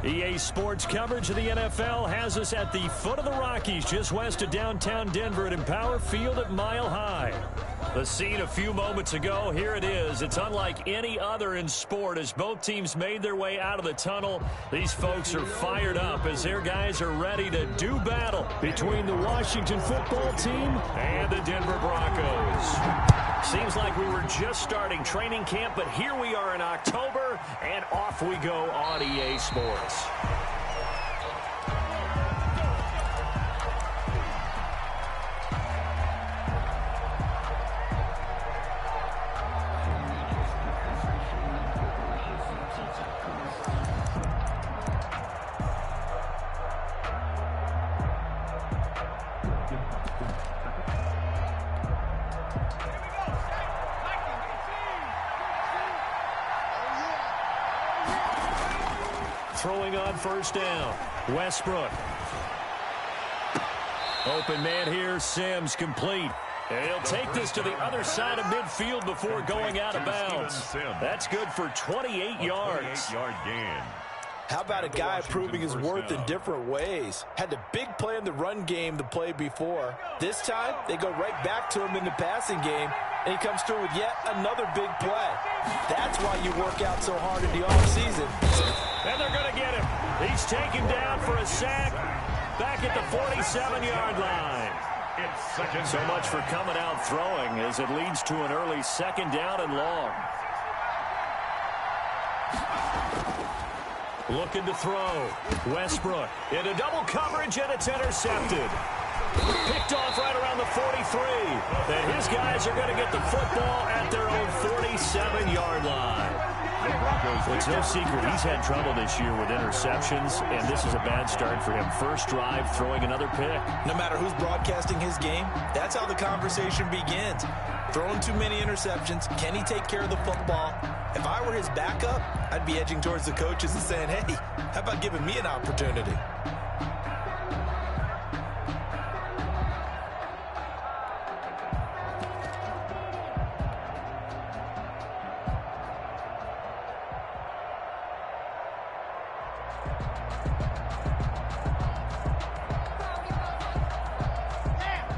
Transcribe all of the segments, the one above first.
EA Sports coverage of the NFL has us at the foot of the Rockies, just west of downtown Denver at Empower Field at Mile High. The scene a few moments ago, here it is. It's unlike any other in sport as both teams made their way out of the tunnel. These folks are fired up as their guys are ready to do battle between the Washington football team and the Denver Broncos. Seems like we were just starting training camp, but here we are in October, and off we go on EA Sports. Throwing on first down, Westbrook. Open man here, Sims complete. And he'll take this to the other side of midfield before going out of bounds. That's good for 28 yards. How about a guy proving his worth in different ways? Had a big play in the run game the play before. This time, they go right back to him in the passing game, and he comes through with yet another big play. That's why you work out so hard in the offseason. And they're going to get him. He's taken down for a sack back at the 47-yard line. So much for coming out throwing as it leads to an early second down and long. Looking to throw. Westbrook into double coverage, and it's intercepted. Picked off right around the 43. And his guys are going to get the football at their own 47-yard line. Well, it's no secret he's had trouble this year with interceptions, and this is a bad start for him. First drive, throwing another pick. No matter who's broadcasting his game, that's how the conversation begins. Throwing too many interceptions, can he take care of the football? If I were his backup, I'd be edging towards the coaches and saying, hey, how about giving me an opportunity?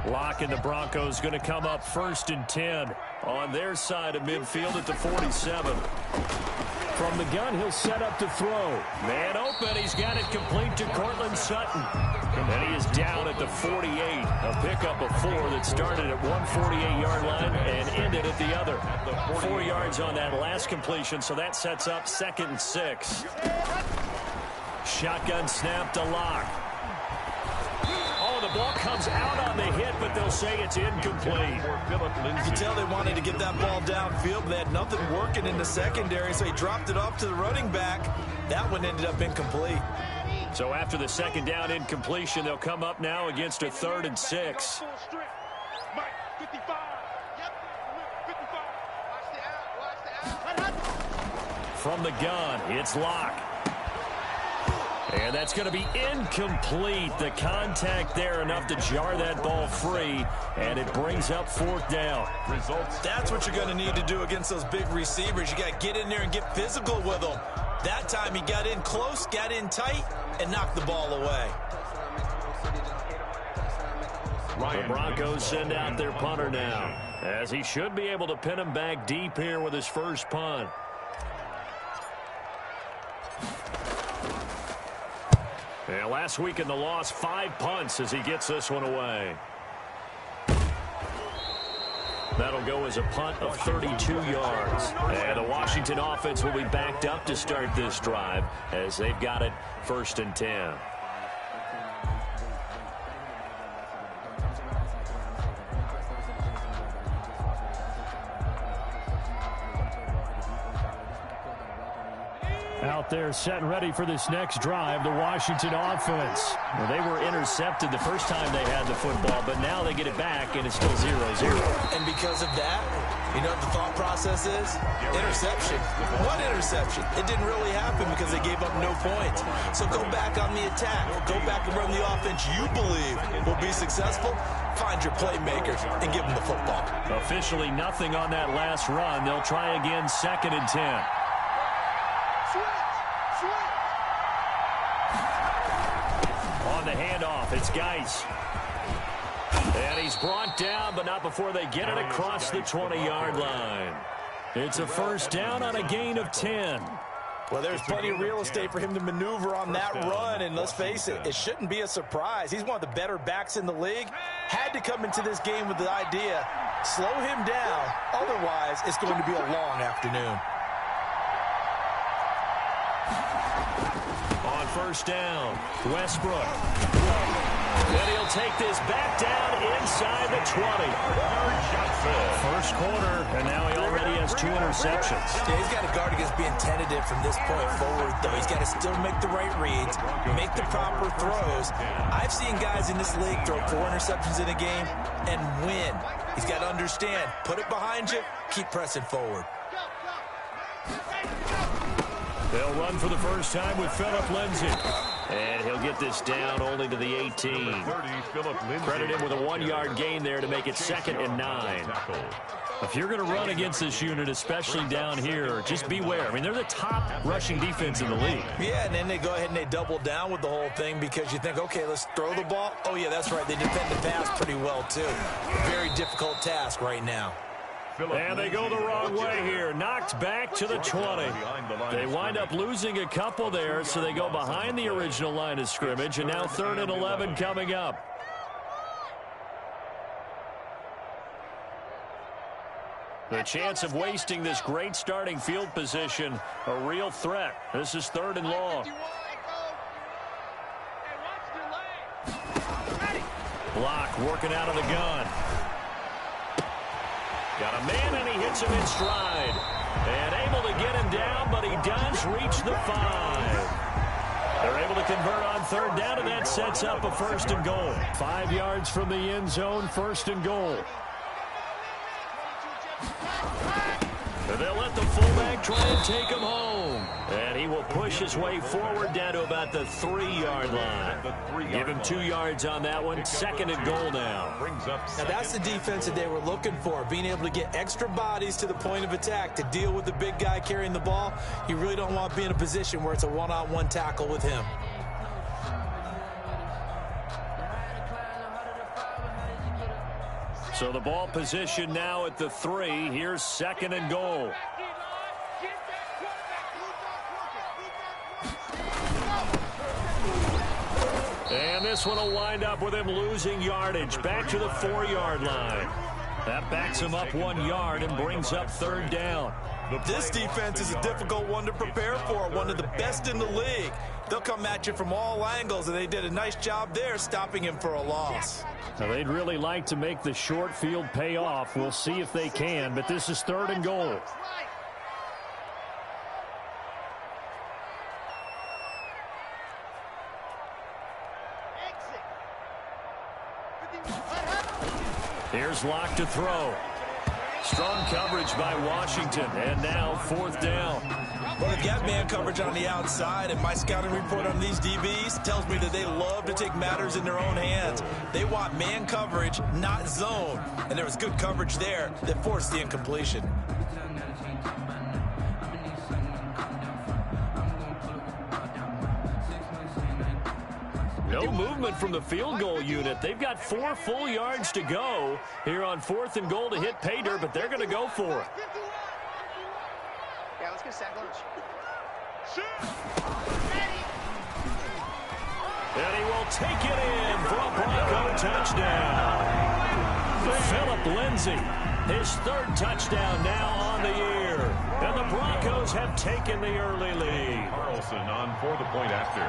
Lock and the Broncos going to come up 1st and 10 on their side of midfield at the 47. From the gun, he'll set up to throw. Man open. He's got it complete to Cortland Sutton. And he is down at the 48. A pickup of 4 that started at 148-yard line and ended at the other. 4 yards on that last completion, so that sets up 2nd and 6. Shotgun snap to Lock. The ball comes out on the hit, but they'll say it's incomplete. You can tell they wanted to get that ball downfield, but they had nothing working in the secondary, so he dropped it off to the running back. That one ended up incomplete. So after the second down incompletion, they'll come up now against a 3rd and 6. From the gun, it's Lock. And that's going to be incomplete. The contact there enough to jar that ball free, and it brings up 4th down. That's what you're going to need to do against those big receivers. You got to get in there and get physical with them. That time he got in close, got in tight, and knocked the ball away. The Broncos send out their punter now, as he should be able to pin him back deep here with his first punt. Yeah, last week in the loss, 5 punts as he gets this one away. That'll go as a punt of 32 yards. And the Washington offense will be backed up to start this drive as they've got it 1st and 10. Out there set and ready for this next drive, the Washington offense. Well, they were intercepted the first time they had the football, but now they get it back, and it's still 0-0. And because of that, you know what the thought process is? Interception. What interception? It didn't really happen because they gave up no points. So go back on the attack. Go back and run the offense you believe will be successful. Find your playmakers and give them the football. Officially nothing on that last run. They'll try again 2nd and 10. on the handoff. It's Geis. And he's brought down, but not before they get it across the 20-yard line. It's a first down on a gain of 10. Well, there's plenty of real estate for him to maneuver on that run, and let's face it, it shouldn't be a surprise. He's one of the better backs in the league. Had to come into this game with the idea, slow him down, otherwise it's going to be a long afternoon. On first down, Westbrook. And he'll take this back down inside the 20. First quarter, and now he already has 2 interceptions. Yeah, he's got to guard against being tentative from this point forward, though. He's got to still make the right reads, make the proper throws. I've seen guys in this league throw 4 interceptions in a game and win. He's got to understand, put it behind you, keep pressing forward. They'll run for the first time with Philip Lindsay. And he'll get this down only to the 18. Credit him with a 1-yard gain there to make it 2nd and 9. If you're going to run against this unit, especially down here, just beware. I mean, they're the top rushing defense in the league. Yeah, and then they go ahead and they double down with the whole thing because you think, okay, let's throw the ball. Oh, yeah, that's right. They defend the pass pretty well, too. Very difficult task right now. And they go the wrong way here. Knocked back to the 20. They wind up losing a couple there, so they go behind the original line of scrimmage, and now 3rd and 11 coming up. The chance of wasting this great starting field position, a real threat. This is 3rd and long. Block working out of the gun. Got a man, and he hits him in stride. And able to get him down, but he does reach the 5. They're able to convert on 3rd down, and that sets up a 1st and goal. 5 yards from the end zone, 1st and goal. And they'll let the fullback try and take him home. And he will push his way forward down to about the 3-yard line. Give him 2 yards on that one. 2nd and goal now. Now that's the defense that they were looking for, being able to get extra bodies to the point of attack to deal with the big guy carrying the ball. You really don't want to be in a position where it's a one-on-one tackle with him. So the ball position now at the 3. Here's 2nd and goal. And this one will wind up with him losing yardage back to the 4-yard line. That backs him up 1 yard and brings up 3rd down. This defense is a difficult one to prepare for, one of the best in the league. They'll come at you from all angles, and they did a nice job there stopping him for a loss. Now, they'd really like to make the short field pay off. We'll see if they can, but this is 3rd and goal. Here's Locke to throw. Strong coverage by Washington, and now 4th down. Well, they've got man coverage on the outside, and my scouting report on these DBs tells me that they love to take matters in their own hands. They want man coverage, not zone, and there was good coverage there that forced the incompletion. No movement from the field goal unit. They've got 4 full yards to go here on 4th and goal to hit pay dirt, but they're going to go for it. Yeah, let's get sack lunch. And he will take it in for a Bronco touchdown. Philip Lindsay, his 3rd touchdown now on the year. And the Broncos have taken the early lead. Carlson on for the point after.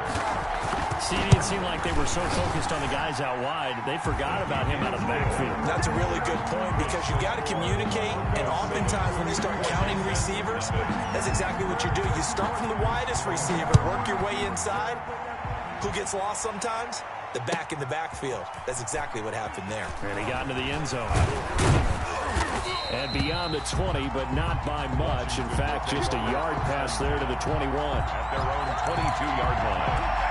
See, it seemed like they were so focused on the guys out wide, they forgot about him out of the backfield. That's a really good point because you got to communicate, and oftentimes when you start counting receivers, that's exactly what you do. You start from the widest receiver, work your way inside. Who gets lost sometimes? The back in the backfield. That's exactly what happened there. And he got into the end zone. And beyond the 20, but not by much. In fact, just a yard pass there to the 21. At their own 22-yard line.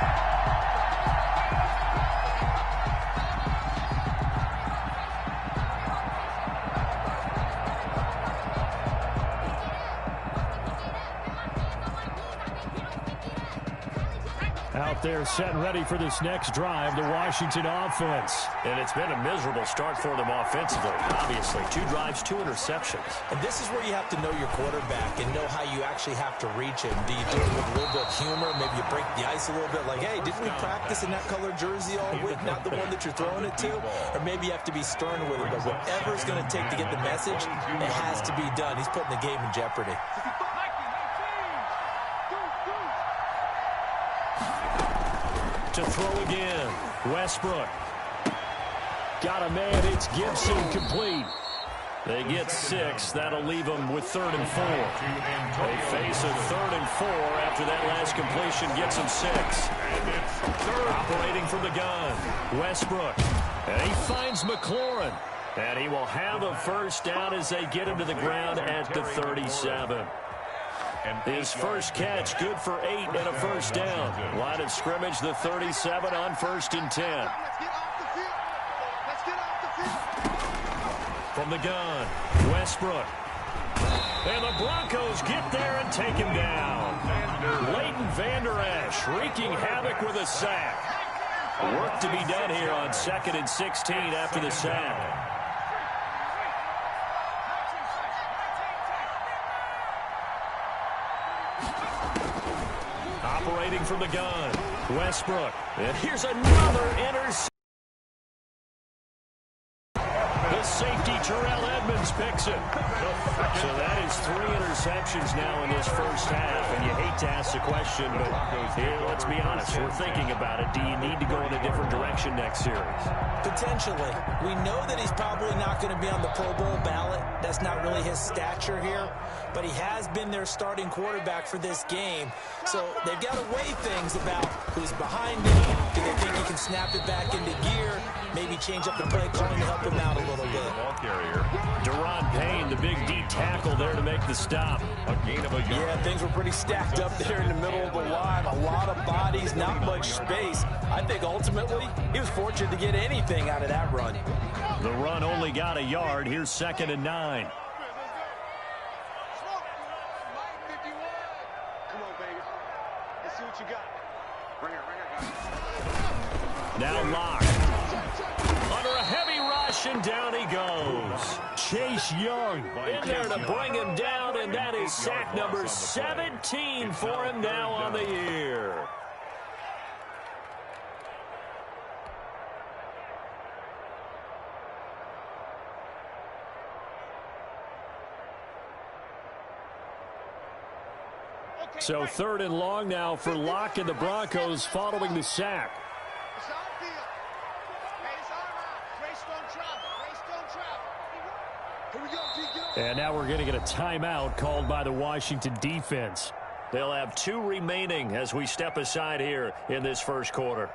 Out there set and ready for this next drive, the Washington offense. And it's been a miserable start for them offensively. Obviously, 2 drives, 2 interceptions. And this is where you have to know your quarterback and know how you actually have to reach him. Do you do it with a little bit of humor? Maybe you break the ice a little bit like, hey, didn't we practice in that color jersey all week, not the one that you're throwing it to? Or maybe you have to be stern with it. But whatever it's going to take to get the message, it has to be done. He's putting the game in jeopardy. To throw again, Westbrook. Got a man, it's Gibson, complete. They get 6. That'll leave them with 3rd and 4. They face a 3rd and 4 after that last completion gets them 6. Operating from the gun, Westbrook. And he finds McLaurin. And he will have a first down as they get him to the ground at the 37. His first catch, good for 8 and a first down. Line of scrimmage, the 37 on 1st and 10. From the gun, Westbrook. And the Broncos get there and take him down. Leighton Vander Esch wreaking havoc with a sack. Work to be done here on 2nd and 16 after the sack. Operating from the gun, Westbrook. And here's another interception. The safety, Terrell Edmonds, picks it. So that is 3 interceptions now in this first half. And you hate to ask the question, but here, let's be honest. We're thinking about it. Do you need to go in a different direction next series? Potentially. We know that he's probably not going to be on the Pro Bowl ballot. That's not really his stature here. But he has been their starting quarterback for this game. So they've got to weigh things about who's behind him. Do they think he can snap it back into gear? Maybe change up the play calling to help him out a little bit. Ball carrier. Deron Payne, the big D tackle there to make the stop. A gain of a yard. Yeah, things were pretty stacked up there in the middle of the line. A lot of bodies, not much space. I think ultimately he was fortunate to get anything out of that run. The run only got a yard. Here's 2nd and 9. Now Locke. Under a heavy rush, and down he goes. Chase Young in there to bring him down, and that is sack number 17 for him now on the year. So 3rd and long now for Locke and the Broncos following the sack. And now we're going to get a timeout called by the Washington defense. They'll have 2 remaining as we step aside here in this first quarter.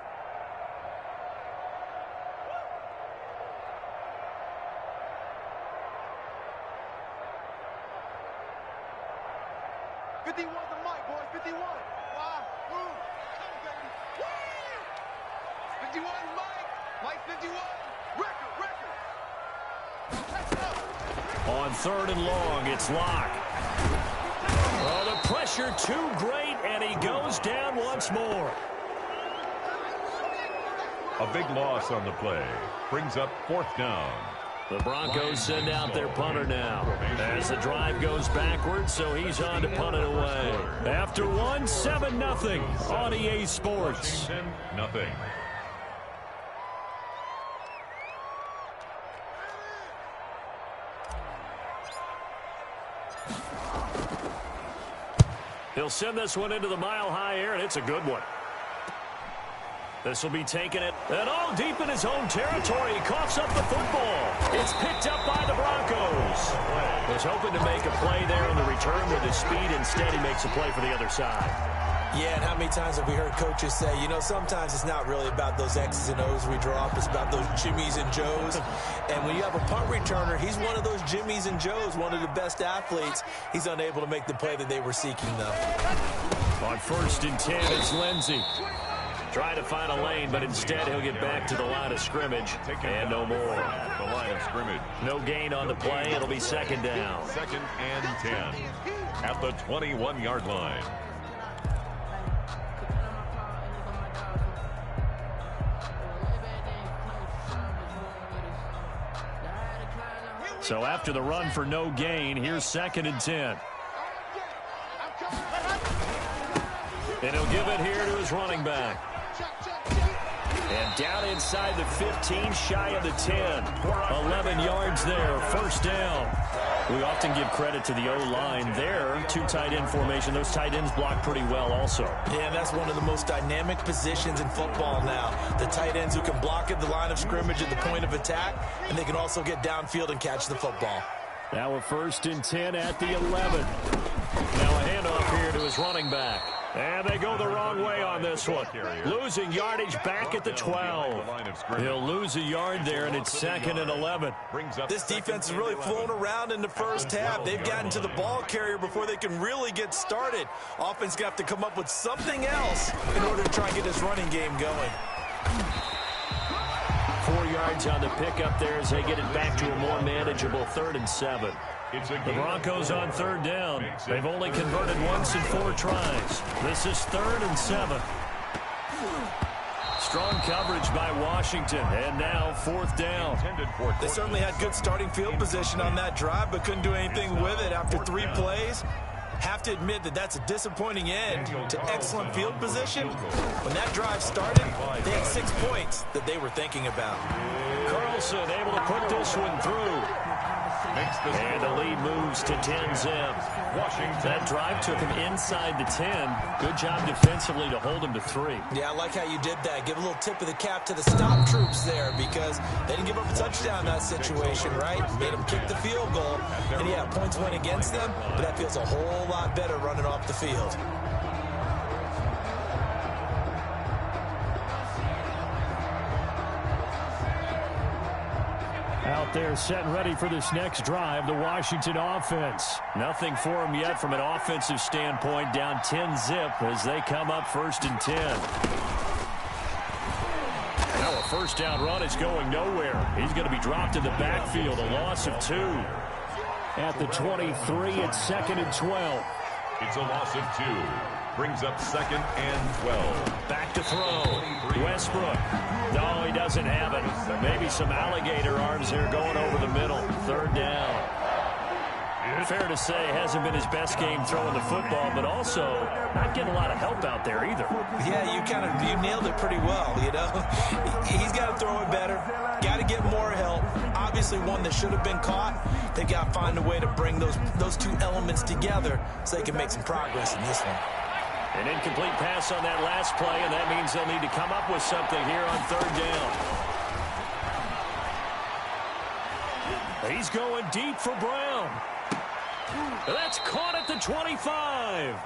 On 3rd and long, it's Locke. Oh, the pressure too great, and he goes down once more. A big loss on the play. Brings up 4th down. The Broncos send out their punter now as the drive goes backwards, so he's on to punt it away. After 1, 7-0 on EA Sports. Nothing. He'll send this one into the mile-high air, and it's a good one. This will be taking it, and all deep in his own territory. He coughs up the football. It's picked up by the Broncos. Was hoping to make a play there on the return with his speed. Instead, he makes a play for the other side. Yeah, and how many times have we heard coaches say, you know, sometimes it's not really about those X's and O's we draw up. It's about those Jimmies and Joes. And when you have a punt returner, he's one of those Jimmies and Joes, one of the best athletes. He's unable to make the play that they were seeking, though. On 1st and 10, it's Lindsey. Trying to find a lane, but instead he'll get back to the line of scrimmage. And no more. The line of scrimmage. No gain on the play. It'll be 2nd down. 2nd and 10 at the 21-yard line. So after the run for no gain, here's 2nd and 10. And he'll give it here to his running back. And down inside the 15, shy of the 10. 11 yards there, 1st down. We often give credit to the O-line there. 2 tight end formation. Those tight ends block pretty well also. Yeah, that's one of the most dynamic positions in football now. The tight ends who can block at the line of scrimmage at the point of attack, and they can also get downfield and catch the football. Now a 1st and 10 at the 11. Now a handoff here to his running back. And they go the wrong way on this one. Losing yardage back at the 12. He'll lose a yard there, and it's 2nd and 11. This defense is really flown around in the first half. They've gotten to the ball carrier before they can really get started. Offense got to come up with something else in order to try and get this running game going. 4 yards on the pickup there as they get it back to a more manageable 3rd and 7. The Broncos on 3rd down. They've only converted once in 4 tries. This is 3rd and 7. Strong coverage by Washington, and now 4th down. They certainly had good starting field position on that drive, but couldn't do anything with it after 3 plays. Have to admit that that's a disappointing end to excellent field position. When that drive started, they had 6 points that they were thinking about. Carlson able to put this one through. And the lead moves to 10-zip. That drive took him inside the 10. Good job defensively to hold him to 3. Yeah, I like how you did that. Give a little tip of the cap to the stop troops there because they didn't give up a touchdown in that situation, right? Made them kick the field goal. And yeah, points went against them, but that feels a whole lot better running off the field. Out there set and ready for this next drive, the Washington offense. Nothing for them yet from an offensive standpoint, down 10-zip as they come up 1st and 10. Now a 1st down run is going nowhere. He's going to be dropped in the backfield, a loss of 2. At the 23, it's 2nd and 12. It's a loss of 2. Brings up 2nd and 12. Back to throw. Westbrook. No, he doesn't have it. Maybe some alligator arms here going over the middle. 3rd down. Fair to say, hasn't been his best game throwing the football, but also not getting a lot of help out there either. Yeah, you nailed it pretty well, you know. He's got to throw it better. Got to get more help. Obviously one that should have been caught. They've got to find a way to bring those 2 elements together so they can make some progress in this one. An incomplete pass on that last play, and that means they'll need to come up with something here on 3rd down. He's going deep for Brown. That's caught at the 25.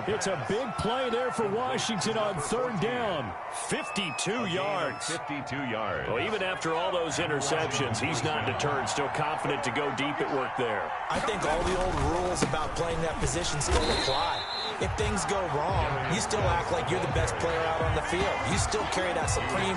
It's a big play there for Washington on 3rd down. 52 yards. 52 yards. Well, even after all those interceptions, he's not deterred, still confident to go deep at work there. I think all the old rules about playing that position still apply. If things go wrong, you still act like you're the best player out on the field. You still carry that supreme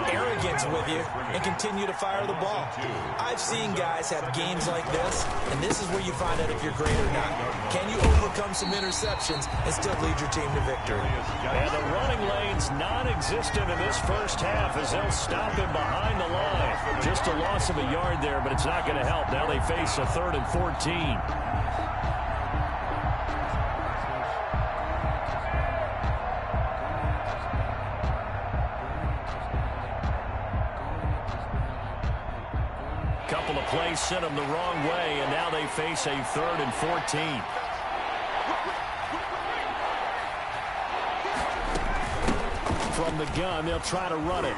arrogance with you and continue to fire the ball. I've seen guys have games like this, and this is where you find out if you're great or not. Can you overcome some interceptions and still lead your team to victory? And the running lane's non-existent in this first half as they'll stop him behind the line. Just a loss of a yard there, but it's not going to help. Now they face a 3rd and 14. Couple of plays sent them the wrong way, and now they face a 3rd and 14. From the gun, they'll try to run it.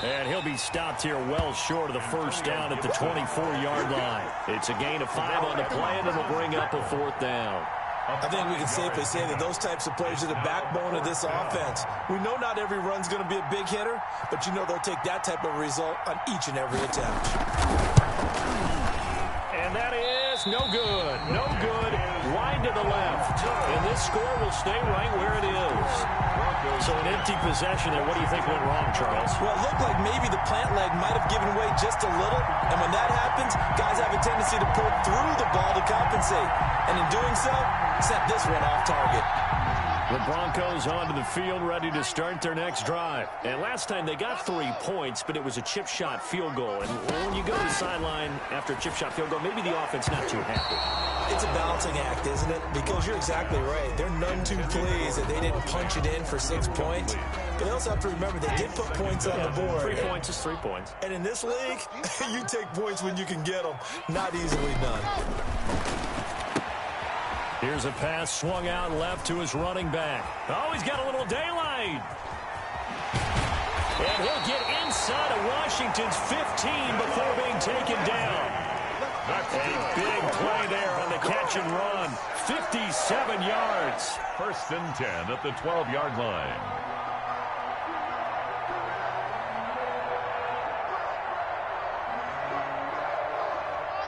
And he'll be stopped here well short of the 1st down at the 24-yard line. It's a gain of 5 on the play, and it'll bring up a 4th down. I think we can safely say that those types of plays are the backbone of this offense. We know not every run's going to be a big hitter, but you know they'll take that type of result on each and every attempt. And that is no good. No good. Wide to the left. And this score will stay right where it is. So an empty possession there. What do you think went wrong, Charles? Well, it looked like maybe the plant leg might have given way just a little. And when that happens, guys have a tendency to pull through the ball to compensate. And in doing so, set this one off target. The Broncos onto the field, ready to start their next drive. And last time they got 3 points, but it was a chip shot field goal. And when you go to the sideline after a chip shot field goal, maybe the offense not too happy. It's a balancing act, isn't it? Because you're exactly right. They're none too pleased that they didn't punch it in for 6 points. But they also have to remember they did put points on the board. 3 points is 3 points. And in this league, you take points when you can get them. Not easily done. Here's a pass swung out left to his running back. Oh, he's got a little daylight. And he'll get inside of Washington's 15 before being taken down. A big play there on the catch and run. 57 yards. 1st and 10 at the 12-yard line.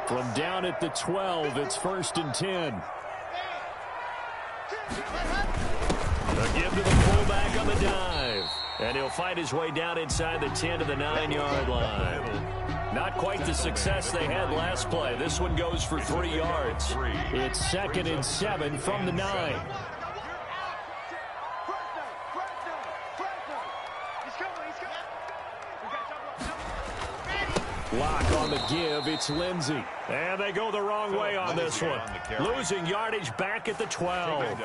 From down at the 12, it's 1st and 10. A give to the fullback on the dive. And he'll fight his way down inside the 10 to the 9-yard line. Not quite the success they had last play. This one goes for 3 yards. It's 2nd and 7 from the 9. Lock on the give. It's Lindsey. And they go the wrong way on this one. Losing yardage back at the 12.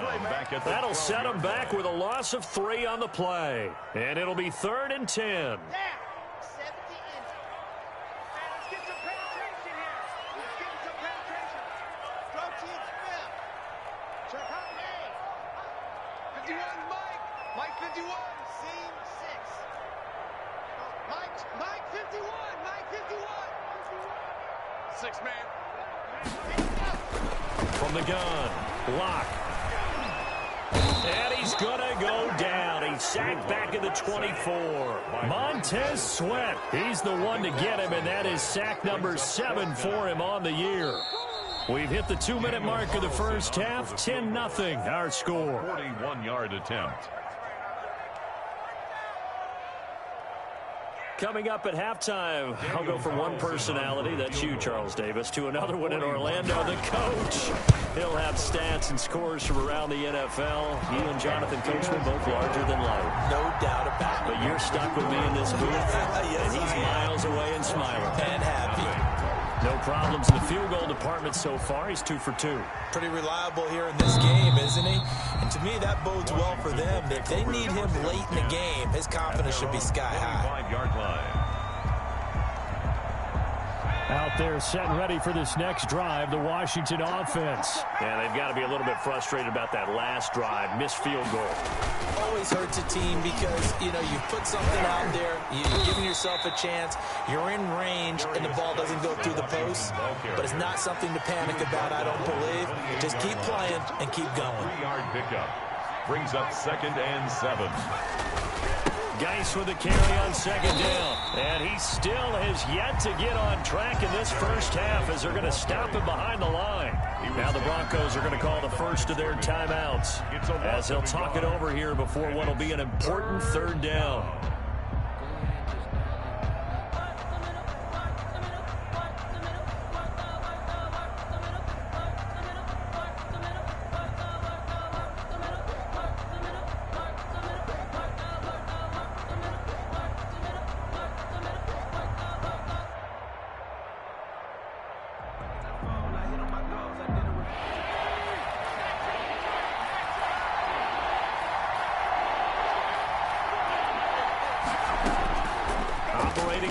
That'll set them back with a loss of 3 on the play. And it'll be 3rd and 10. From the gun, Lock. And he's going to go down. He's sacked back at the 24. Montez Sweat, he's the one to get him, and that is sack number 7 for him on the year. We've hit the 2-minute mark of the first half. 10-0 our score. 41-yard attempt. Coming up at halftime, I'll go from one personality, that's you, Charles Davis, to another one in Orlando, the coach. He'll have stats and scores from around the NFL. You and Jonathan Coachman both larger than life. No doubt about it. But you're stuck with me in this booth, Yes, and he's miles away and smiling. And happy. No problems in the field goal department so far. He's 2 for 2. Pretty reliable here in this game, isn't he? And to me, that bodes well for them. If they need him late in the game, his confidence should be sky high. 5-yard line. Out there set and ready for this next drive, the Washington offense. Yeah, they've got to be a little bit frustrated about that last drive, missed field goal. Always hurts a team because, you've put something out there, you're giving yourself a chance, you're in range, and the ball doesn't go through the post. But it's not something to panic about, I don't believe. Just keep playing and keep going. 3-yard pickup. Brings up 2nd and 7. Geis with the carry on 2nd down. And he still has yet to get on track in this first half as they're going to stop him behind the line. Now the Broncos are going to call the first of their timeouts as they'll talk it over here before what will be an important 3rd down.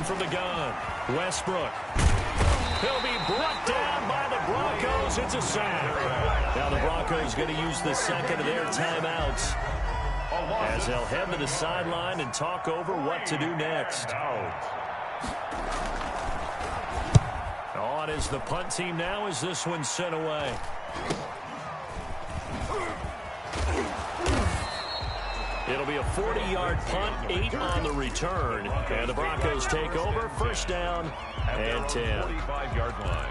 From the gun, Westbrook. He'll be brought down by the Broncos. It's a sack. Now the Broncos going to use the 2nd of their timeouts as they'll head to the sideline and talk over what to do next. On is the punt team now as this one's sent away. It'll be a 40-yard punt, 8 on the return. And the Broncos take over, 1st down and 10. 45-yard line.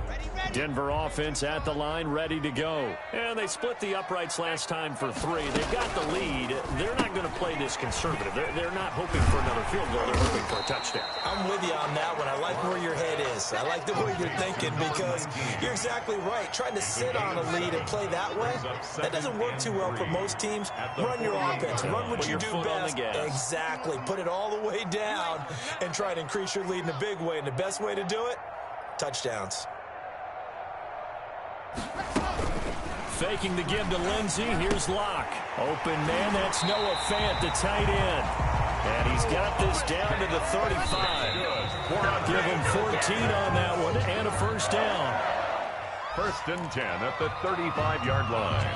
Ready, ready. Denver offense at the line, ready to go. And they split the uprights last time for 3. They've got the lead. They're not going to play this conservative. They're not hoping for another field goal. They're hoping for a touchdown. I'm with you on that one. I like where your head is. I like the way you're thinking because you're exactly right. Trying to sit on a lead and play that way, that doesn't work too well for most teams. Run your offense. Run what you do best. Exactly. Put it all the way down and try to increase your lead in a big way. And the best way to do it, touchdowns. Faking the give to Lindsey. Here's Locke. Open man. That's Noah Fant, the tight end. And he's got this down to the 35. Give him 14 on that one and a first down. 1st and 10 at the 35-yard line.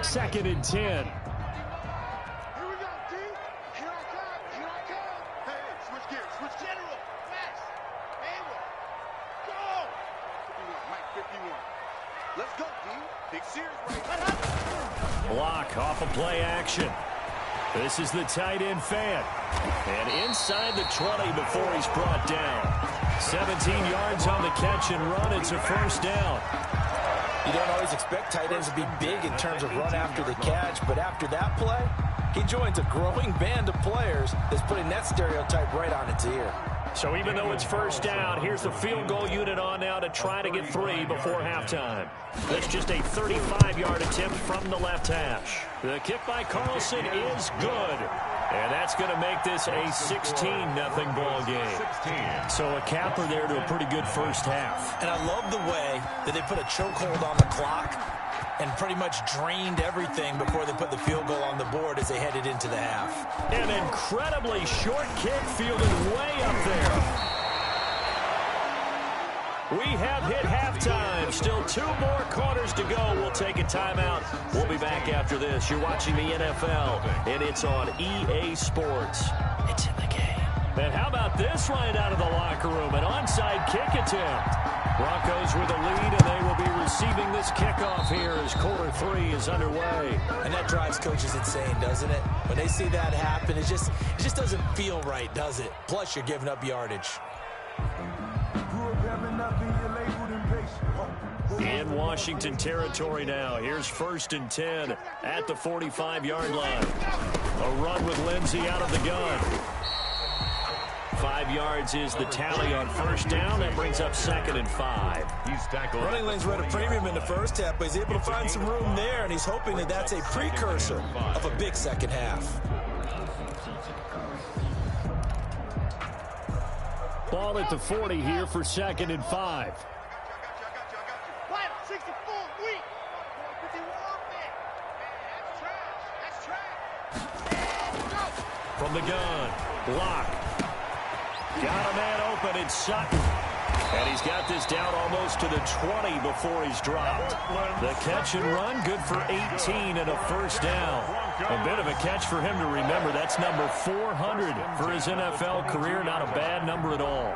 2nd and 10. Block off of play action. This is the tight end Fant. And inside the 20 before he's brought down. 17 yards on the catch and run. It's a first down. You don't always expect tight ends to be big in terms of run after the catch, but after that play, he joins a growing band of players that's putting that stereotype right on its ear. So even though it's first down, here's the field goal unit on now to try to get 3 before halftime. That's just a 35-yard attempt from the left hash. The kick by Carlson is good. And that's going to make this a 16-0 ball game. So a capper there to a pretty good first half. And I love the way that they put a chokehold on the clock and pretty much drained everything before they put the field goal on the board as they headed into the half. An incredibly short kick fielded way up there. We have hit halftime. Still 2 more quarters to go. We'll take a timeout. We'll be back after this. You're watching the NFL, and it's on EA Sports. It's in the game. And how about this right out of the locker room? An onside kick attempt. Broncos with a lead, and they will be receiving this kickoff here as quarter 3 is underway. And that drives coaches insane, doesn't it? When they see that happen, it just doesn't feel right, does it? Plus, you're giving up yardage. In Washington territory now. Here's 1st and 10 at the 45-yard line. A run with Lindsey out of the gun. 5 yards is the tally on first down. That brings up 2nd and 5. He's tackled. Running lanes were at a premium in the first half, but he's able to find some room there, and he's hoping that that's a precursor of a big second half. Ball at the 40 here for 2nd and 5. From the gun, Locke. Got a man open, it's Sutton. And he's got this down almost to the 20 before he's dropped. The catch and run, good for 18 and a first down. A bit of a catch for him to remember. That's number 400 for his NFL career. Not a bad number at all.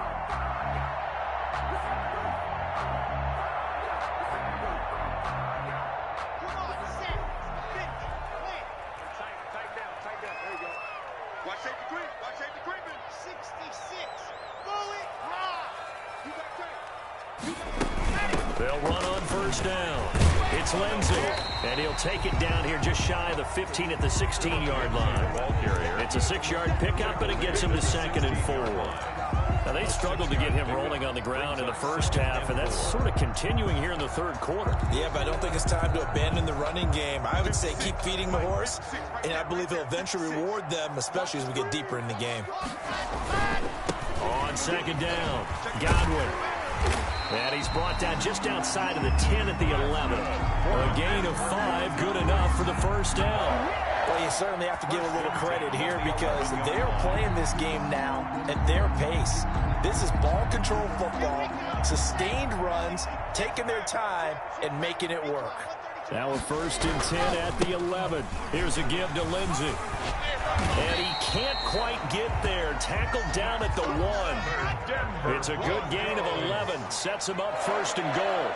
They'll run on first down. It's Lindsey, and he'll take it down here just shy of the 15 at the 16-yard line. It's a 6-yard pickup, but it gets him to 2nd and 4. Now, they struggled to get him rolling on the ground in the first half, and that's sort of continuing here in the 3rd quarter. Yeah, but I don't think it's time to abandon the running game. I would say keep feeding the horse, and I believe he'll eventually reward them, especially as we get deeper in the game. On 2nd down, Godwin. And he's brought down just outside of the 10 at the 11. A gain of 5, good enough for the first down. Well, you certainly have to give a little credit here because they're playing this game now at their pace. This is ball control football, sustained runs, taking their time, and making it work. Now a 1st and 10 at the 11. Here's a give to Lindsey. And he can't quite get there. Tackled down at the 1. It's a good gain of 11. Sets him up 1st and goal.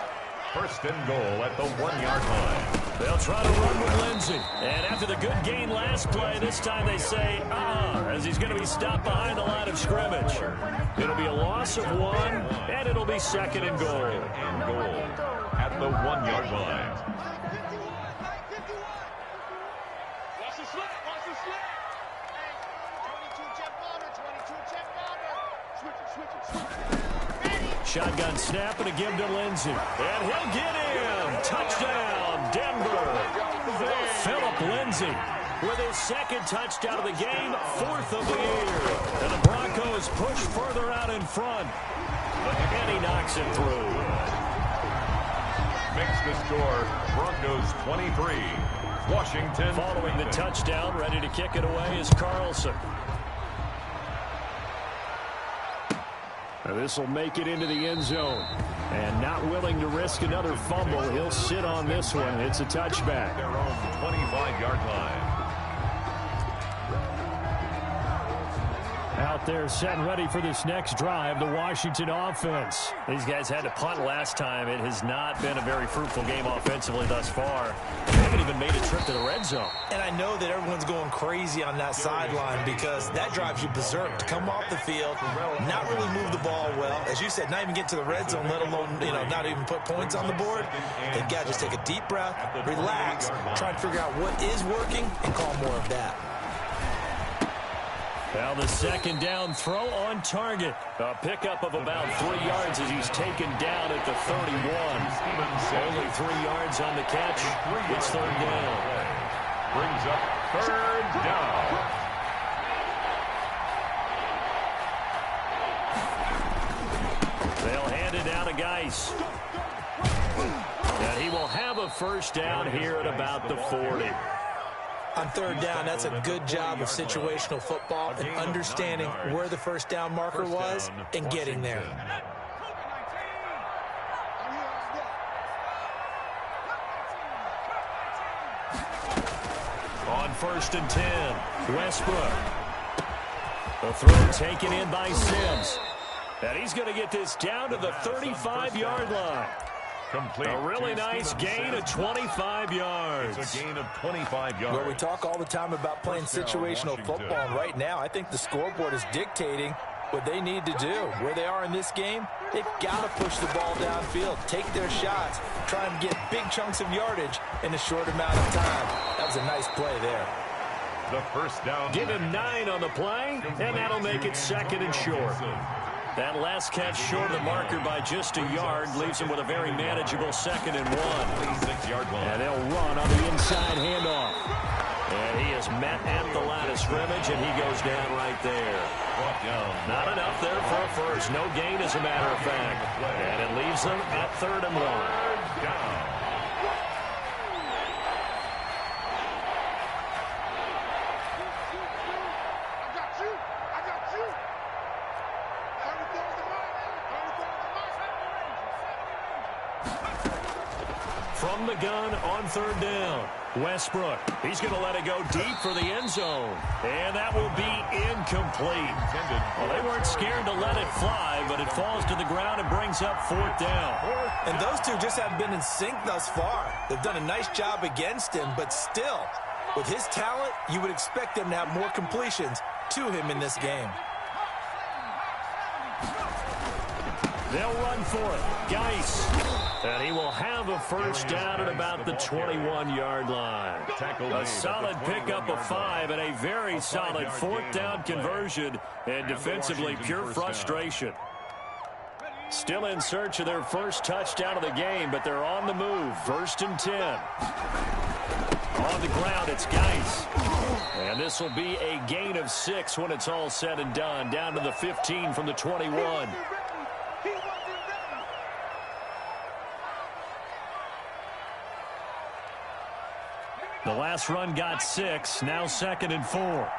First and goal at the 1-yard line. They'll try to run with Lindsey. And after the good gain last play, this time they say, as he's going to be stopped behind the line of scrimmage. It'll be a loss of 1, and it'll be second and goal. And goal at the 1-yard line. Shotgun snap and a give to Lindsey. And he'll get in. Touchdown, Denver. Philip Lindsey with his second touchdown of the game, 4th of the year. And the Broncos push further out in front. And he knocks it through. Makes the score Broncos 23. Washington. Following the touchdown, ready to kick it away is Carlson. This will make it into the end zone. And not willing to risk another fumble, he'll sit on this one. It's a touchback. Their own 25-yard line. Out there set and ready for this next drive, the Washington offense. These guys had to punt last time. It has not been a very fruitful game offensively thus far. They haven't even made a trip to the red zone. And I know that everyone's going crazy on that sideline because that drives you berserk to come off the field, not really move the ball well. As you said, not even get to the red zone, let alone, not even put points on the board. They've got to just take a deep breath, relax, try and figure out what is working, and call more of that. Now the second down throw on target. A pickup of about 3 yards as he's taken down at the 31. Only 3 yards on the catch. It's third down. Brings up third down. They'll hand it down to Geis. And he will have a first down here at about the 40. On third down, that's a good job of situational football and understanding where the first down marker was and getting there. On 1st and 10, Westbrook. The throw taken in by Sims. And he's going to get this down to the 35-yard line. Complete. A really nice gain of 25 yards. It's a gain of 25 yards. Well, we talk all the time about playing situational football, and right now I think the scoreboard is dictating what they need to do. Where they are in this game, they've got to push the ball downfield, take their shots, try and get big chunks of yardage in a short amount of time. That was a nice play there. The first down. Give him 9 on the play, and that'll make it second and short. That last catch short of the marker by just a yard leaves him with a very manageable 2nd and 1. 26-yard line. And they'll run on the inside handoff. And he is met at the line of scrimmage, and he goes down right there. Not enough there for a first. No gain, as a matter of fact. And it leaves them at 3rd and 1. Down. From the gun on 3rd down, Westbrook. He's going to let it go deep for the end zone. And that will be incomplete. Well, they weren't scared to let it fly, but it falls to the ground and brings up 4th down. And those two just haven't been in sync thus far. They've done a nice job against him, but still, with his talent, you would expect them to have more completions to him in this game. They'll run for it. Geis. And he will have a first down at about the 21-yard line. A solid pickup of 5 and a very solid 4th down conversion. And defensively, pure frustration. Still in search of their first touchdown of the game, but they're on the move. 1st and 10. On the ground, it's Geis. And this will be a gain of 6 when it's all said and done. Down to the 15 from the 21. The last run got 6. Now 2nd and 4.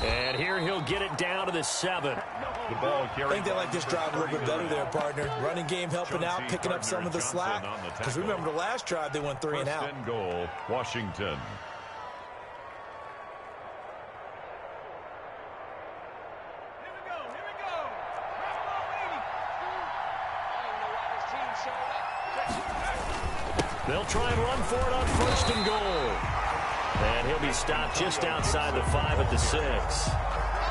And here he'll get it down to the 7. I think they like this drive a little bit better there, partner. Running game helping out, picking up some of the slack. Because remember the last drive, they went 3 and out. First and goal, Washington. They'll try and run for it on 1st and goal. And he'll be stopped just outside the 5 at the 6.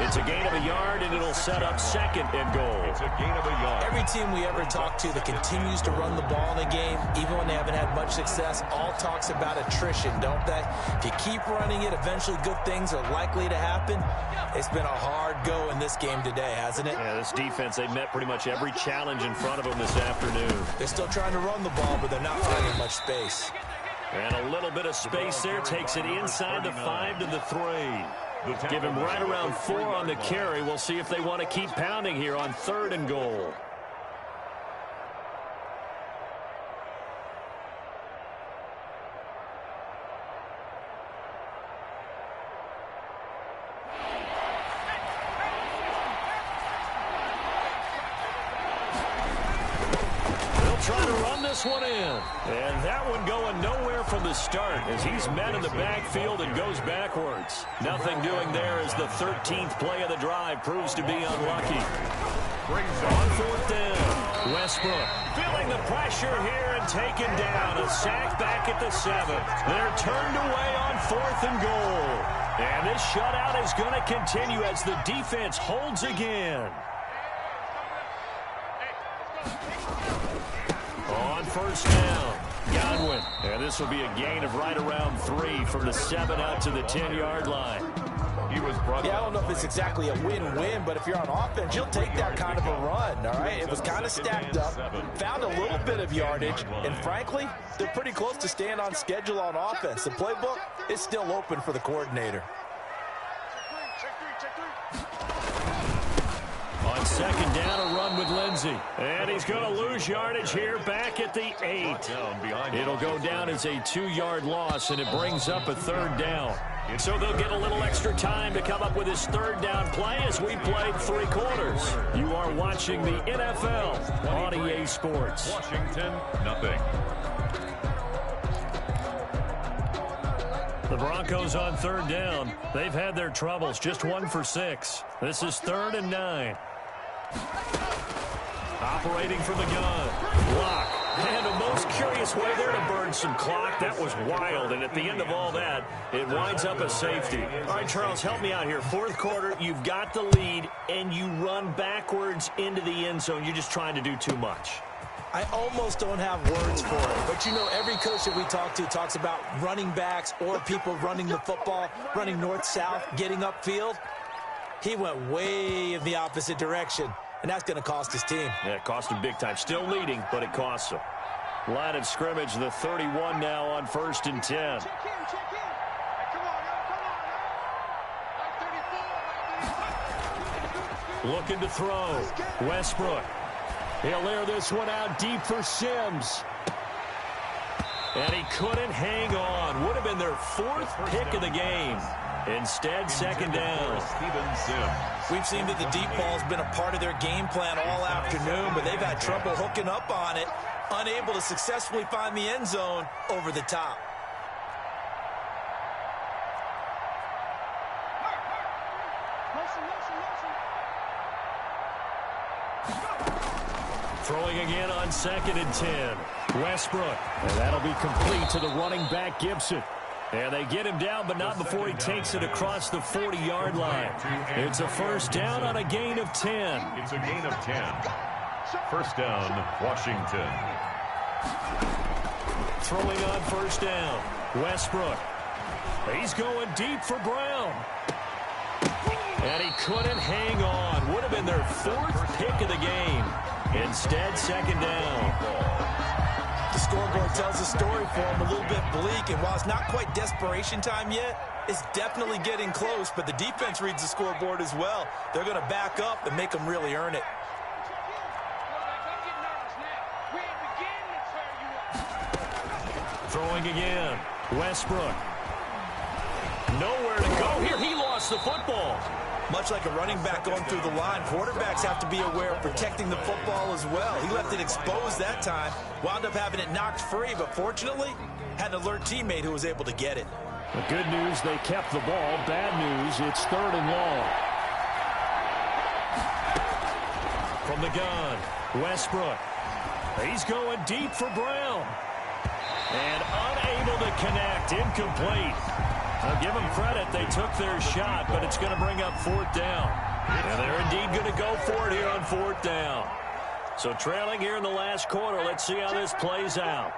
It's a gain of a yard, and it'll set up 2nd and goal. It's a gain of a yard. Every team we ever talk to that continues to run the ball in a game, even when they haven't had much success, all talks about attrition, don't they? If you keep running it, eventually good things are likely to happen. It's been a hard go in this game today, hasn't it? Yeah, this defense, they met pretty much every challenge in front of them this afternoon. They're still trying to run the ball, but they're not finding much space. And a little bit of space there takes it inside the 5 to the 3. Give him right around 4 on the carry. We'll see if they want to keep pounding here on 3rd and goal. Trying to run this one in. And that one going nowhere from the start as he's met in the backfield and goes backwards. Nothing doing there as the 13th play of the drive proves to be unlucky. On 4th down, Westbrook feeling the pressure here and taken down. A sack back at the 7. They're turned away on 4th and goal. And this shutout is going to continue as the defense holds again. On 1st down, Godwin. And this will be a gain of right around 3 from the 7 out to the 10-yard line. He was brought I don't know if it's exactly a win-win, but if you're on offense, you'll take that kind of a run, all right? It was kind of stacked up, found a little bit of yardage, and frankly, they're pretty close to staying on schedule on offense. The playbook is still open for the coordinator. On 2nd down, a run with Lindsey. And he's going to lose yardage here back at the 8. It'll go down as a 2-yard loss, and it brings up a 3rd down. So they'll get a little extra time to come up with his 3rd down play as we played 3 quarters. You are watching the NFL on EA Sports. Washington, nothing. The Broncos on 3rd down. They've had their troubles, just 1 for 6. This is 3rd and 9. Operating from the gun. Block. And a most curious way there to burn some clock. That was wild. And at the end of all that, it winds up a safety. All right, Charles, help me out here. 4th quarter, you've got the lead, and you run backwards into the end zone. You're just trying to do too much. I almost don't have words for it. But, you know, every coach that we talk to talks about running backs or people running the football, running north-south, getting upfield. He went way in the opposite direction, and that's going to cost his team. Yeah, it cost him big time. Still leading, but it costs him. Line of scrimmage, the 31 now on 1st and 10. Looking to throw. Westbrook. He'll air this one out deep for Sims. And he couldn't hang on. Would have been their 4th pick of the game. Instead, 2nd down. We've seen that the deep ball's been a part of their game plan all afternoon, but they've had trouble hooking up on it, unable to successfully find the end zone over the top. Throwing again on 2nd and 10. Westbrook. And that'll be complete to the running back, Gibson. And they get him down, but not before he takes it across the 40-yard line. It's a 1st down on a gain of 10. It's a gain of 10. 1st down, Washington. Throwing on 1st down. Westbrook. He's going deep for Brown. And he couldn't hang on. Would have been their 4th pick of the game. Instead, 2nd down. The scoreboard tells a story for him, a little bit bleak, and while it's not quite desperation time yet, it's definitely getting close, but the defense reads the scoreboard as well. They're going to back up and make them really earn it. Throwing again. Westbrook. Nowhere to go here. He lost the football. Much like a running back going through the line, quarterbacks have to be aware of protecting the football as well. He left it exposed that time, wound up having it knocked free, but fortunately, had an alert teammate who was able to get it. The good news, they kept the ball. Bad news, it's 3rd and long. From the gun, Westbrook. He's going deep for Brown. And connect. Incomplete. I'll give them credit. They took their shot, but it's going to bring up 4th down. And they're indeed going to go for it here on 4th down. So trailing here in the last quarter. Let's see how this plays out.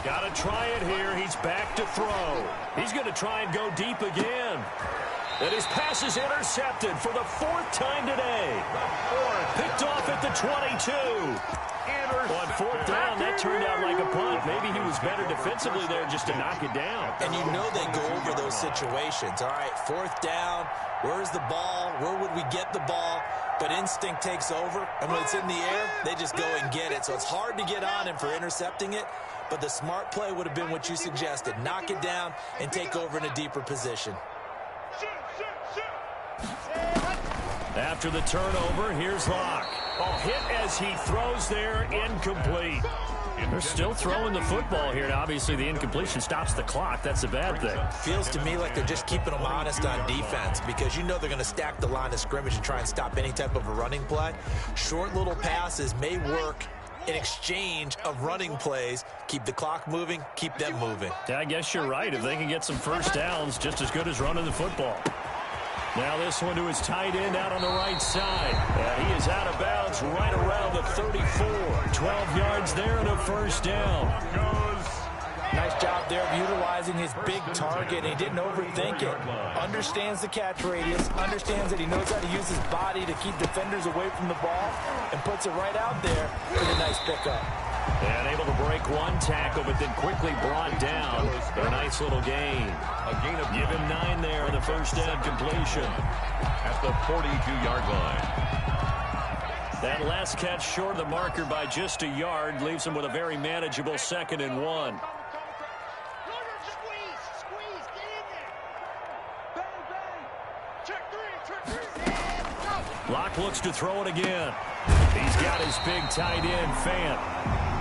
Got to try it here. He's back to throw. He's going to try and go deep again. And his pass is intercepted for the 4th time today. Picked off at the 22. On 4th down, that turned out like a punt. Maybe he was better defensively there just to knock it down. And you know they go over those situations. All right, 4th down. Where's the ball? Where would we get the ball? But instinct takes over. And when it's in the air, they just go and get it. So it's hard to get on him for intercepting it. But the smart play would have been what you suggested. Knock it down and take over in a deeper position. After the turnover, here's Locke. Hit as he throws there, incomplete. They're still throwing the football here. Now, obviously, the incompletion stops the clock. That's a bad thing. Feels to me like they're just keeping them honest on defense because you know they're going to stack the line of scrimmage and try and stop any type of a running play. Short little passes may work in exchange of running plays. Keep the clock moving, keep them moving. Yeah, I guess you're right. If they can get some first downs, just as good as running the football. Now this one to his tight end out on the right side. And he is out of bounds right around the 34. 12 yards there and a first down. Nice job there of utilizing his big target. He didn't overthink it. Understands the catch radius. Understands that he knows how to use his body to keep defenders away from the ball. And puts it right out there for a nice pickup. And able to break one tackle, but then quickly brought down. But a nice little gain. Give him 9 there on the first down completion. At the 42-yard line. That last catch short of the marker by just a yard leaves him with a very manageable 2nd and 1. Locke looks to throw it again. He's got his big tight end, Fant.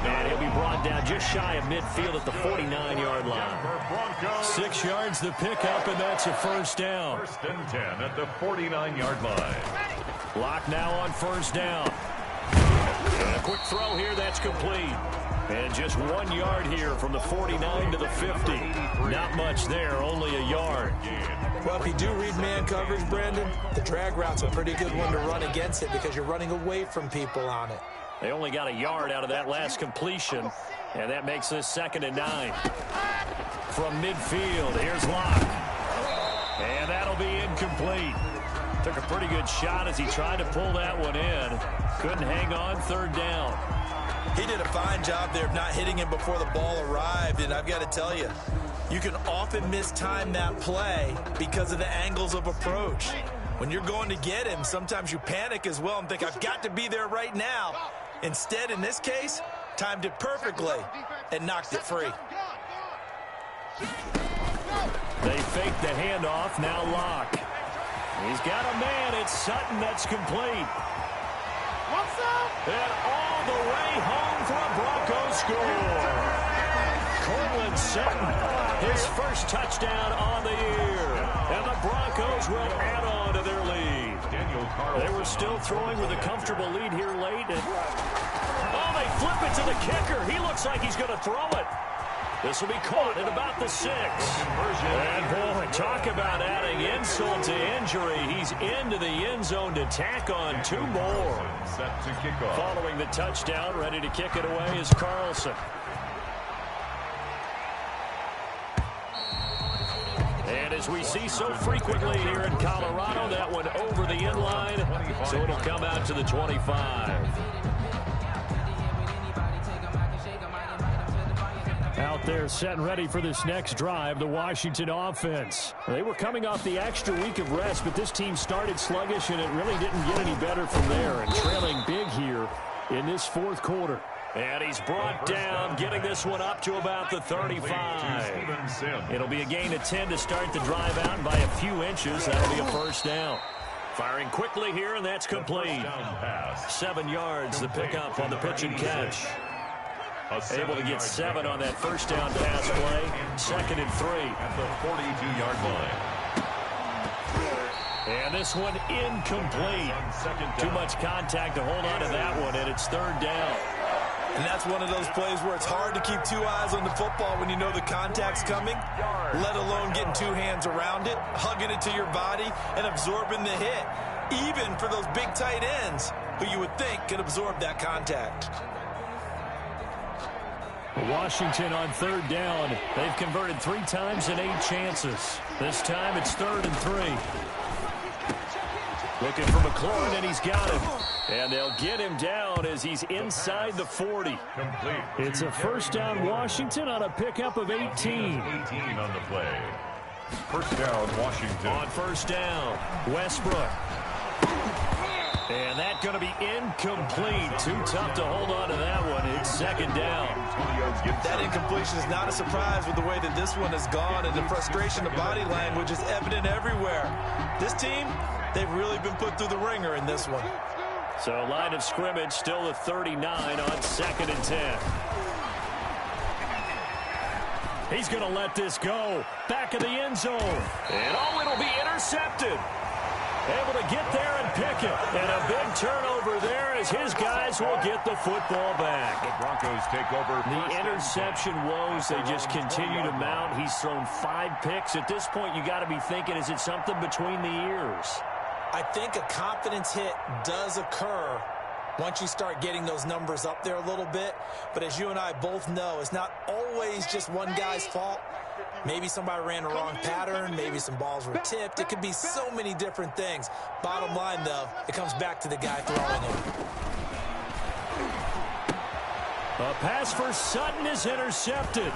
And he'll be brought down just shy of midfield at the 49-yard line. 6 yards the pickup, and that's a first down. 1st and 10 at the 49-yard line. Locke now on first down. And a quick throw here, that's complete. And just 1 yard here from the 49 to the 50. Not much there, only a yard. Well, if you do read man coverage, Brandon, the drag route's a pretty good one to run against it because you're running away from people on it. They only got a yard out of that last completion, and that makes this 2nd and 9. From midfield, here's Locke. And that'll be incomplete. Took a pretty good shot as he tried to pull that one in. Couldn't hang on, 3rd down. He did a fine job there of not hitting him before the ball arrived, and I've got to tell you, you can often mistime that play because of the angles of approach. When you're going to get him, sometimes you panic as well and think, I've got to be there right now. Instead, in this case, timed it perfectly and knocked it free. They fake the handoff, now Locke. He's got a man, it's Sutton, that's complete. And all the way home for a Broncos score. Cortland Sutton, his first touchdown on the year. And the Broncos will add on to their lead. They were still throwing with a comfortable lead here late. And they flip it to the kicker. He looks like he's going to throw it. This will be caught at about the 6. And boy, talk about adding insult to injury. He's into the end zone to tack on 2 more. Set to kick off. Following the touchdown, ready to kick it away is Carlson. And as we see so frequently here in Colorado, that one over the end line, so it'll come out to the 25. Out there set and ready for this next drive, the Washington offense. They were coming off the extra week of rest, but this team started sluggish, and it really didn't get any better from there, and trailing big here in this 4th quarter. And he's brought down, getting this one up to about the 35. It'll be a gain of 10 to start the drive out by a few inches. That'll be a first down. Firing quickly here, and that's complete. 7 yards, the pickup on the pitch and catch. Able to get 7 on that first down pass play. 2nd and 3. At the 42-yard line. And this one incomplete. Too much contact to hold on to that one, and it's 3rd down. And that's one of those plays where it's hard to keep 2 eyes on the football when you know the contact's coming, let alone getting 2 hands around it, hugging it to your body, and absorbing the hit, even for those big tight ends who you would think could absorb that contact. Washington on 3rd down. They've converted 3 times in 8 chances. This time it's 3rd and 3. Looking for McLaurin, and he's got him. And they'll get him down as he's inside the 40. Complete. It's a first down Washington on a pickup of 18. 18 on the play. First down, Washington. On first down, Westbrook. And that's going to be incomplete. Too tough to hold on to that one. It's 2nd down. That incompletion is not a surprise with the way that this one has gone, and the frustration of body language is evident everywhere. This team, they've really been put through the ringer in this one. So line of scrimmage still the 39 on 2nd and 10. He's going to let this go. Back of the end zone. And it'll be intercepted. Able to get there and pick it. And a big turnover there as his guys will get the football back. The Broncos take over. The interception woes, they just continue to mount. He's thrown 5 picks. At this point, you got to be thinking, is it something between the ears? I think a confidence hit does occur once you start getting those numbers up there a little bit. But as you and I both know, it's not always just one guy's fault. Maybe somebody ran the wrong pattern. Maybe some balls were tipped. It could be so many different things. Bottom line, though, it comes back to the guy throwing it. A pass for Sutton is intercepted.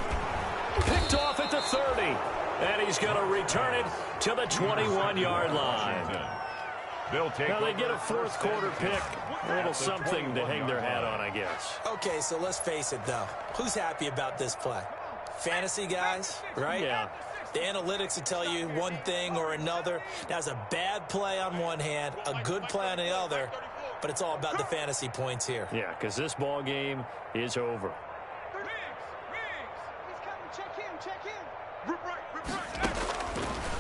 Picked off at the 30. And he's going to return it to the 21-yard line. Now they get a 4th quarter pick. A little something to hang their hat on, I guess. Okay, so let's face it, though. Who's happy about this play? Fantasy guys, right? Yeah. The analytics will tell you one thing or another. That's a bad play on one hand, a good play on the other, but it's all about the fantasy points here. Yeah, because this ball game is over.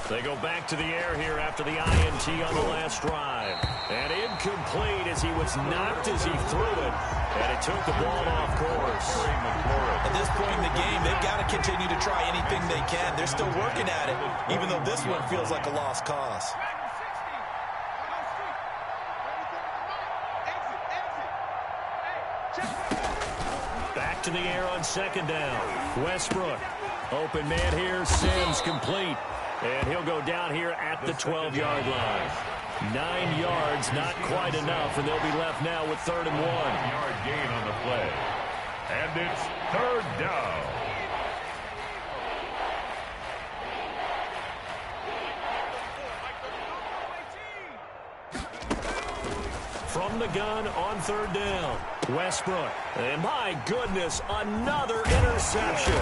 They go back to the air here after the INT on the last drive. And incomplete as he was knocked as he threw it. And it took the ball off course. At this point in the game, they've got to continue to try anything they can. They're still working at it, even though this one feels like a lost cause. Back to the air on 2nd down. Westbrook. Open man here. Sims complete. And he'll go down here at the 12-yard line. 9 yards, not quite enough, and they'll be left now with 3rd and 1. 1-yard gain on the play. And it's 3rd down. From the gun on 3rd down, Westbrook. And my goodness, another interception.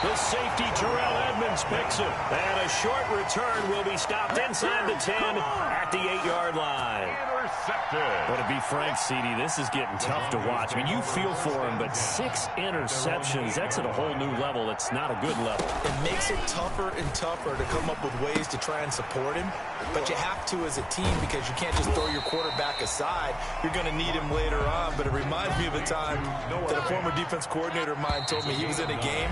The safety, Terrell Edmonds, picks it. And a short return will be stopped inside the 10 at the 8-yard line. Intercepted. But to be frank, CD, this is getting tough to watch. I mean, you feel for him, but 6 interceptions, that's at a whole new level. It's not a good level. It makes it tougher and tougher to come up with ways to try and support him. But you have to as a team because you can't just throw your quarterback aside. You're going to need him later on. But it reminds me of a time that a former defense coordinator of mine told me he was in a game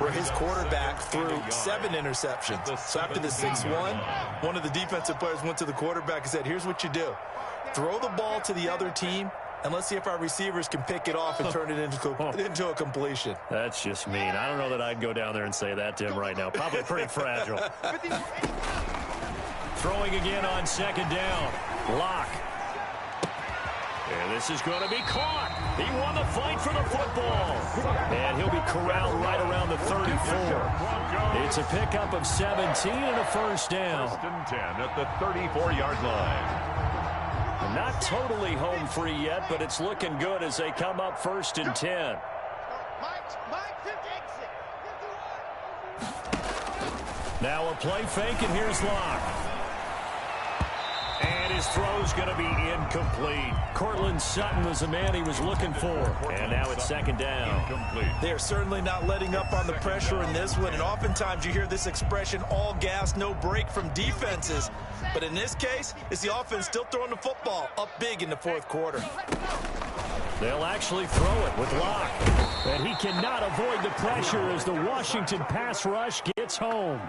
where his quarterback threw 7 interceptions. So after the 6-1, one of the defensive players went to the quarterback and said, here's what you do. Throw the ball to the other team, and let's see if our receivers can pick it off and turn it into a completion. That's just mean. I don't know that I'd go down there and say that to him right now. Probably pretty fragile. Throwing again on 2nd down. Lock. And this is going to be caught. He won the fight for the football. And he'll be corralled right around the 34. It's a pickup of 17 and a first down. 1st and 10 at the 34-yard line. Not totally home free yet, but it's looking good as they come up 1st and 10. Now a play fake, and here's Locke. And his throw's going to be incomplete. Cortland Sutton was the man he was looking for. And now it's second down. They're certainly not letting up on the pressure in this one. And oftentimes you hear this expression, all gas, no break from defenses. But in this case, it's the offense still throwing the football up big in the fourth quarter. They'll actually throw it with Locke. And he cannot avoid the pressure as the Washington pass rush gets home.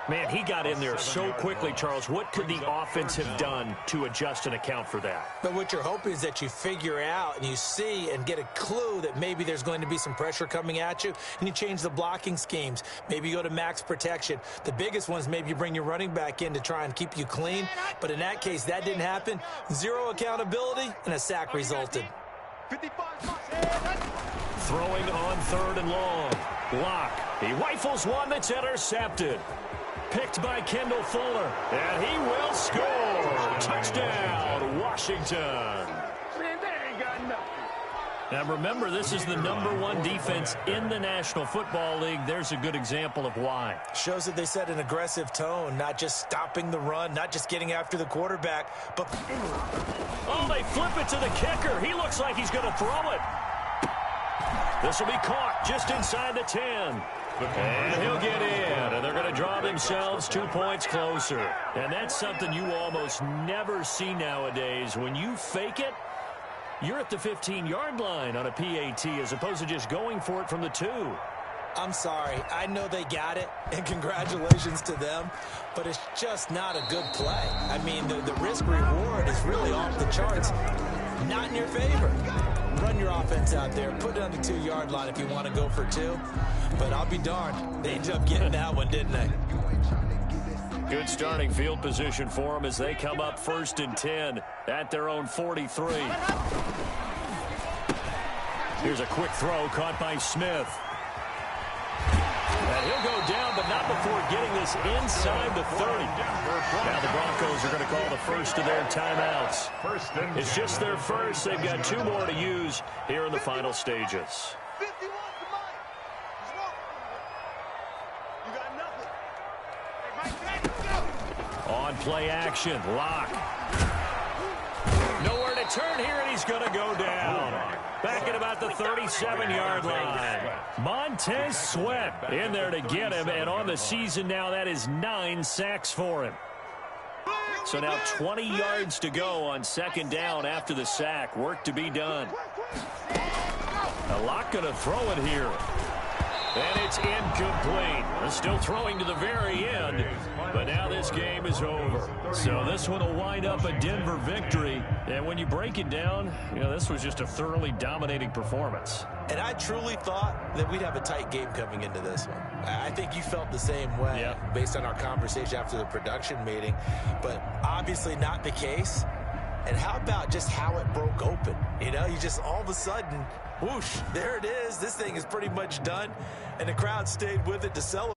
Man, he got in there so quickly, Charles. What could the offense have done to adjust and account for that? But what you're hoping is that you figure out and you see and get a clue that maybe there's going to be some pressure coming at you, and you change the blocking schemes. Maybe you go to max protection. The biggest one is maybe you bring your running back in to try and keep you clean. But in that case, that didn't happen. Zero accountability, and a sack resulted. Throwing on third and long. Locke. He rifles one that's intercepted. Picked by Kendall Fuller. And he will score. Touchdown, Washington. Now remember, this is the #1 defense in the National Football League. There's a good example of why. Shows that they set an aggressive tone, not just stopping the run, not just getting after the quarterback, but... Oh, they flip it to the kicker. He looks like he's going to throw it. This will be caught just inside the 10. And he'll get in, and they're going to draw themselves 2 points closer. And that's something you almost never see nowadays. When you fake it, you're at the 15-yard line on a PAT as opposed to just going for it from the 2. I'm sorry. I know they got it, and congratulations to them, but it's just not a good play. I mean, the risk-reward is really off the charts. Not in your favor. Run your offense out there. Put it on the 2-yard line if you want to go for 2. But I'll be darned. They ended up getting that one, didn't they? Good starting field position for them as they come up 1st and 10 at their own 43. Here's a quick throw caught by Smith. And he'll go down, but not before getting this inside the 30. Now the Broncos are going to call the first of their timeouts. It's just their first. They've got 2 more to use here in the final stages. On play action, Locke. Nowhere to turn here, and he's going to go down. Back at about the 37-yard line. Montez Sweat in there to get him, and on the season now, that is 9 sacks for him. So now 20 yards to go on second down after the sack. Work to be done. Locke going to throw it here. And it's incomplete. They're still throwing to the very end, but now this game is over. So this one will wind up a Denver victory. And when you break it down, you know, this was just a thoroughly dominating performance. And I truly thought that we'd have a tight game coming into this one. I think you felt the same way based on our conversation after the production meeting, but obviously not the case. And how about just how it broke open? You know, you just all of a sudden, whoosh, there it is. This thing is pretty much done, and the crowd stayed with it to celebrate.